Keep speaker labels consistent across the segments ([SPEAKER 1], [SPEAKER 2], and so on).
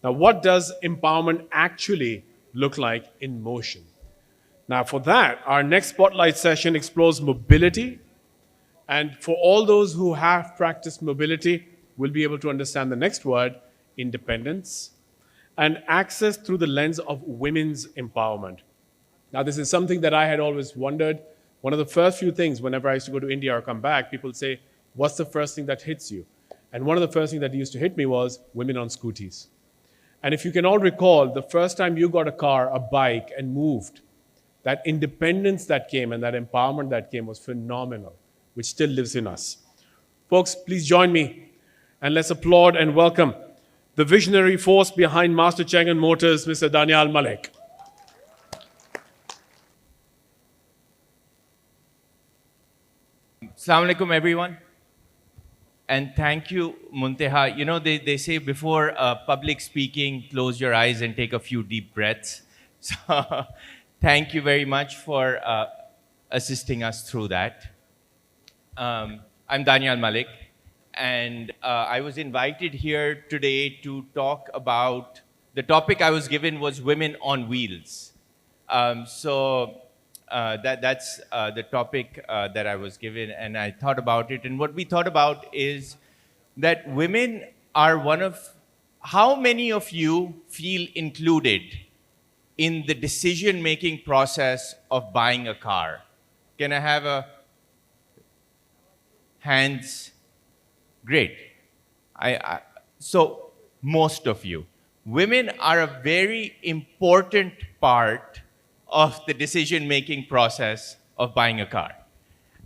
[SPEAKER 1] Now, what does empowerment actually look like in motion? Now, for that, our next spotlight session explores mobility. And for all those who have practiced mobility, will be able to understand the next word, independence, and access through the lens of women's empowerment. Now, this is something that I had always wondered. One of the first few things whenever I used to go to India or come back, people say, what's the first thing that hits you? And one of the first things that used to hit me was women on scooties. And if you can all recall, the first time you got a car, a bike, and moved, that independence that came and that empowerment that came was phenomenal, which still lives in us. Folks, please join me and let's applaud and welcome the visionary force behind Master Changan Motors, Mr. Danial Malik.
[SPEAKER 2] Assalamu alaikum, everyone. And thank you, Munteha. You know, they say before public speaking, close your eyes and take a few deep breaths. So thank you very much for assisting us through that. I'm Danial Malik, and I was invited here today to talk about, the topic I was given was women on wheels. That's the topic that I was given, and I thought about it. And what we thought about is that women are one of, how many of you feel included in the decision-making process of buying a car? Can I have a hands? Great. So most of you. Women are a very important part of the decision-making process of buying a car.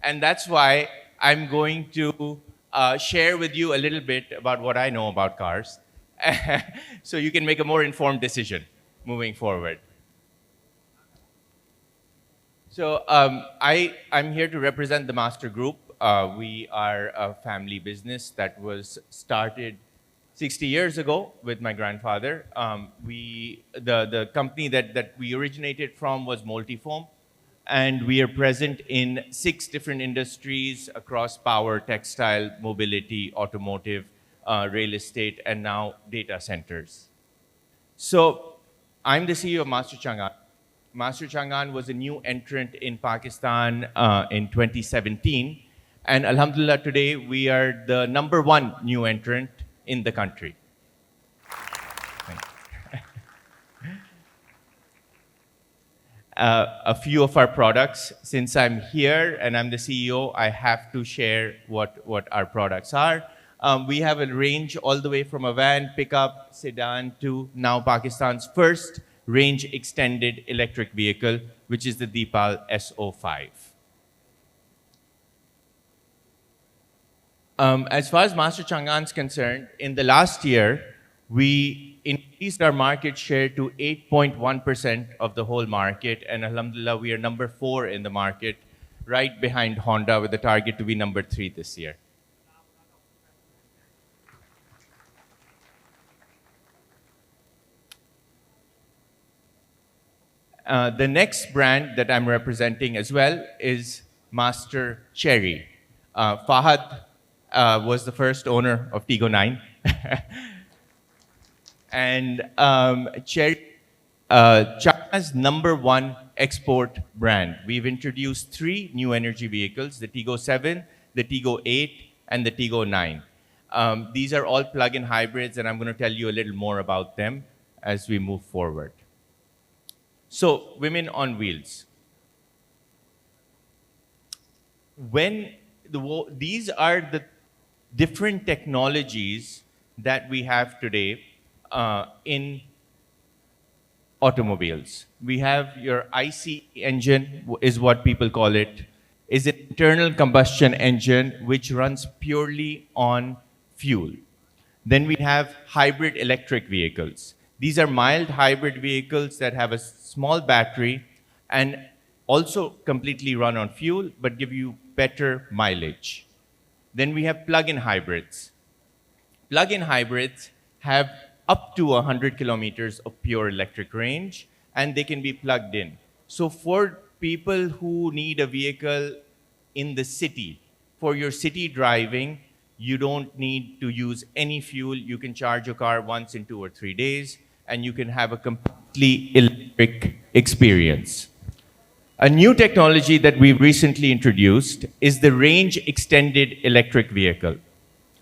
[SPEAKER 2] And that's why I'm going to share with you a little bit about what I know about cars so you can make a more informed decision moving forward. So I'm here to represent the Master Group. We are a family business that was started 60 years ago with my grandfather. The company that we originated from was Multifoam, and we are present in 6 different industries across power, textile, mobility, automotive, real estate, and now data centers. So I'm the CEO of Master Changan. Master Changan was a new entrant in Pakistan in 2017. And alhamdulillah, today we are the #1 new entrant in the country. A few of our products. Since I'm here and I'm the CEO, I have to share what our products are. We have a range all the way from a van, pickup, sedan to now Pakistan's first range extended electric vehicle, which is the Deepal SO5. As far as Master Changan is concerned, in the last year, we increased our market share to 8.1% of the whole market. And alhamdulillah, we are #4 in the market, right behind Honda, with the target to be #3 this year. The next brand that I'm representing as well is Master Cherry. Fahad was the first owner of Tigo 9. And Cherry, China's #1 export brand. We've introduced 3 new energy vehicles, the Tigo 7, the Tigo 8, and the Tigo 9. These are all plug-in hybrids, and I'm going to tell you a little more about them as we move forward. So, women on wheels. These are the different technologies that we have today in automobiles. We have your IC engine, is what people call it, is an internal combustion engine which runs purely on fuel. Then we have hybrid electric vehicles. These are mild hybrid vehicles that have a small battery and also completely run on fuel, but give you better mileage. Then we have plug-in hybrids. Plug-in hybrids have up to 100 kilometers of pure electric range, and they can be plugged in. So for people who need a vehicle in the city, for your city driving, You don't need to use any fuel. You can charge your car once in 2 or 3 days, and you can have a completely electric experience. A new technology that we've recently introduced is the range extended electric vehicle.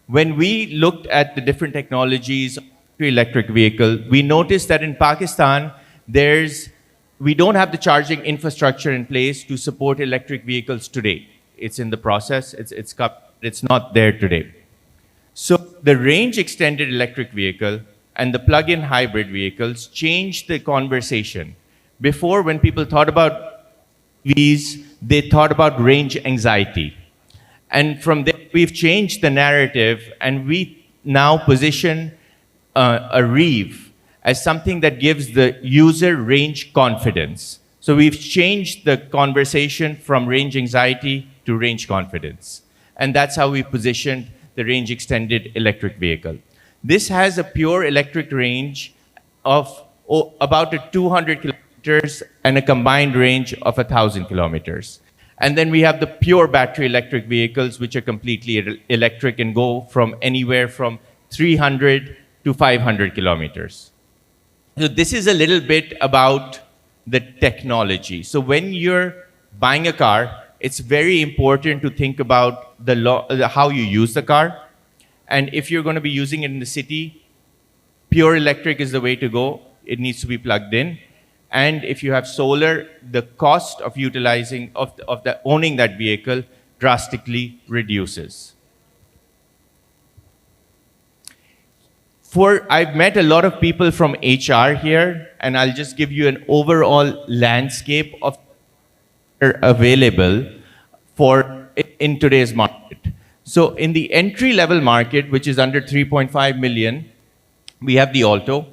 [SPEAKER 2] When we looked at the different technologies to electric vehicle, we noticed that in Pakistan, we don't have the charging infrastructure in place to support electric vehicles today. It's in the process. It's not there today. So the range extended electric vehicle and the plug-in hybrid vehicles changed the conversation. Before, when people thought about EVs, they thought about range anxiety. And from there, we've changed the narrative, and we now position a REEV as something that gives the user range confidence. So we've changed the conversation from range anxiety to range confidence. And that's how we positioned the range extended electric vehicle. This has a pure electric range of about 200 kilometers and a combined range of 1,000 kilometers. And then we have the pure battery electric vehicles, which are completely electric and go from anywhere from 300 to 500 kilometers. So this is a little bit about the technology. So when you're buying a car, it's very important to think about how you use the car. And if you're going to be using it in the city, pure electric is the way to go. It needs to be plugged in. And if you have solar, the cost of owning that vehicle drastically reduces. I've met a lot of people from HR here, and I'll just give you an overall landscape of available in today's market. So in the entry-level market, which is under 3.5 million, we have the Alto,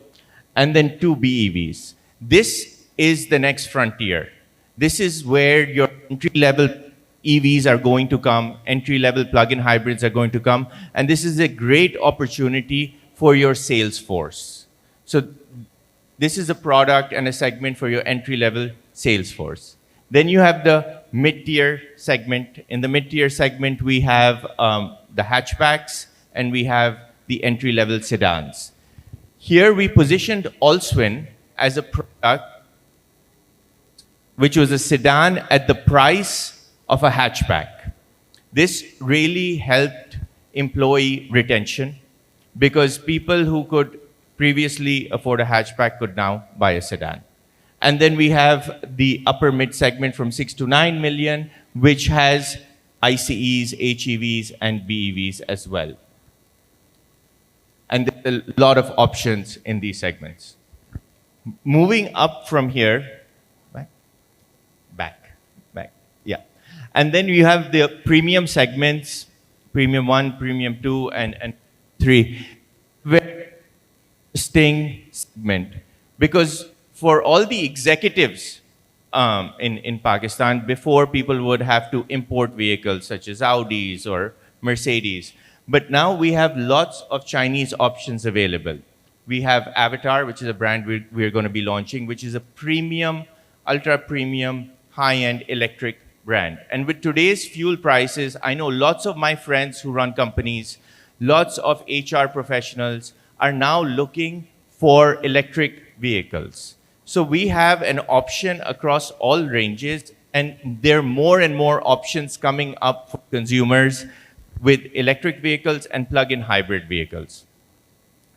[SPEAKER 2] and then 2 BEVs. This is the next frontier. This is where your entry-level EVs are going to come, entry-level plug-in hybrids are going to come, and this is a great opportunity for your sales force. So this is a product and a segment for your entry-level sales force. Then you have the mid-tier segment. In the mid-tier segment, we have the hatchbacks, and we have the entry-level sedans. Here we positioned Allswin as a product which was a sedan at the price of a hatchback. This really helped employee retention because people who could previously afford a hatchback could now buy a sedan. And then we have the upper mid segment from 6 to 9 million, which has ICEs, HEVs, and BEVs as well. And there's a lot of options in these segments. Moving up from here, back, yeah. And then you have the premium segments, premium 1, premium 2, and 3. Very interesting segment because for all the executives in Pakistan, before people would have to import vehicles such as Audis or Mercedes. But now we have lots of Chinese options available. We have Avatar, which is a brand we're going to be launching, which is a premium, ultra-premium, high-end electric brand. And with today's fuel prices, I know lots of my friends who run companies, lots of HR professionals are now looking for electric vehicles. So we have an option across all ranges, and there are more and more options coming up for consumers with electric vehicles and plug-in hybrid vehicles.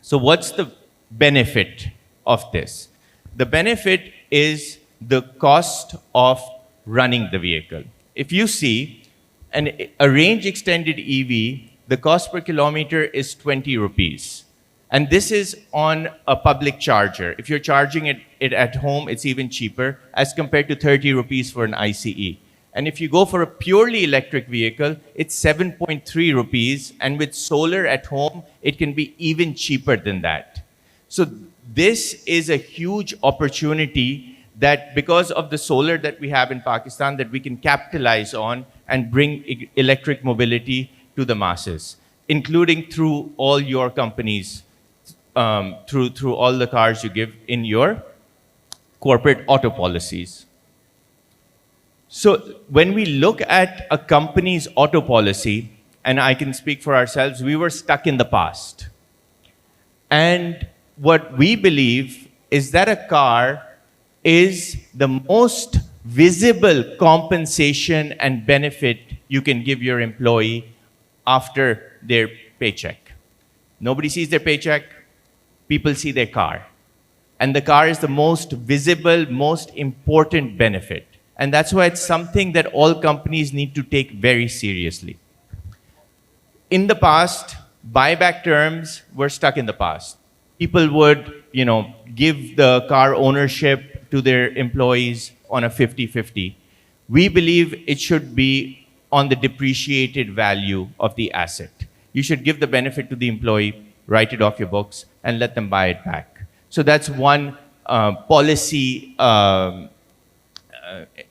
[SPEAKER 2] So what's the benefit of this? The benefit is the cost of running the vehicle. If you see a range extended EV, the cost per kilometer is 20 rupees. And this is on a public charger. If you're charging it at home, it's even cheaper as compared to 30 rupees for an ICE. And if you go for a purely electric vehicle, it's 7.3 rupees. And with solar at home, it can be even cheaper than that. So this is a huge opportunity that because of the solar that we have in Pakistan, that we can capitalize on and bring electric mobility to the masses, including through all your companies, through all the cars you give in your corporate auto policies. So when we look at a company's auto policy, and I can speak for ourselves, we were stuck in the past. And what we believe is that a car is the most visible compensation and benefit you can give your employee after their paycheck. Nobody sees their paycheck, people see their car. And the car is the most visible, most important benefit. And that's why it's something that all companies need to take very seriously. In the past, buyback terms were stuck in the past. People would, give the car ownership to their employees on a 50-50. We believe it should be on the depreciated value of the asset. You should give the benefit to the employee, write it off your books, and let them buy it back. So that's one policy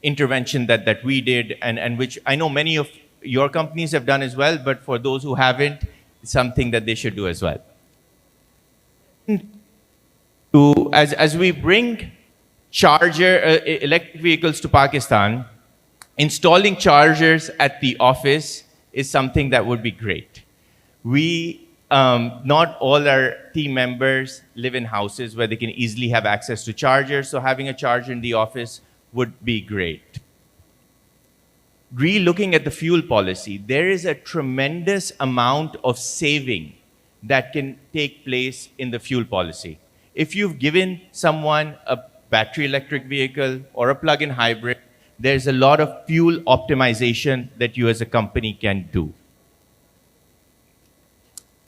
[SPEAKER 2] intervention that we did, and which I know many of your companies have done as well, but for those who haven't, it's something that they should do as well. As we bring electric vehicles to Pakistan, installing chargers at the office is something that would be great. Not all our team members live in houses where they can easily have access to chargers, so having a charger in the office would be great. Re-looking at the fuel policy, there is a tremendous amount of saving that can take place in the fuel policy. If you've given someone a battery electric vehicle or a plug-in hybrid, there's a lot of fuel optimization that you as a company can do.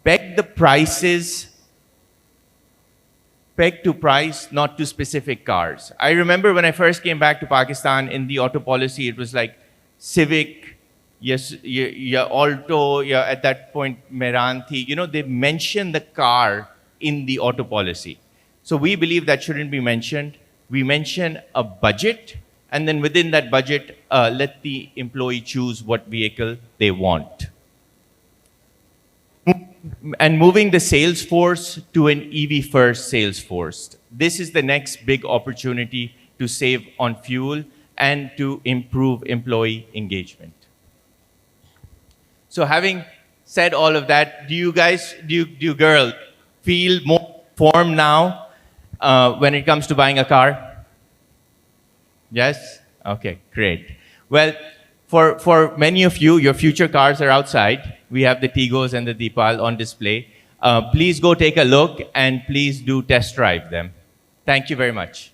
[SPEAKER 2] Peg the prices, peg to price, not to specific cars. I remember when I first came back to Pakistan, in the auto policy, it was like Civic, yes, your Alto, at that point, Meranthi. They mention the car in the auto policy. So we believe that shouldn't be mentioned. We mention a budget, and then within that budget, let the employee choose what vehicle they want. And moving the sales force to an EV-first sales force. This is the next big opportunity to save on fuel and to improve employee engagement. So having said all of that, do you girls feel more informed now when it comes to buying a car? Yes? Okay, great. Well, for many of you, your future cars are outside. We have the Tigos and the Deepal on display. Please go take a look and please do test drive them. Thank you very much.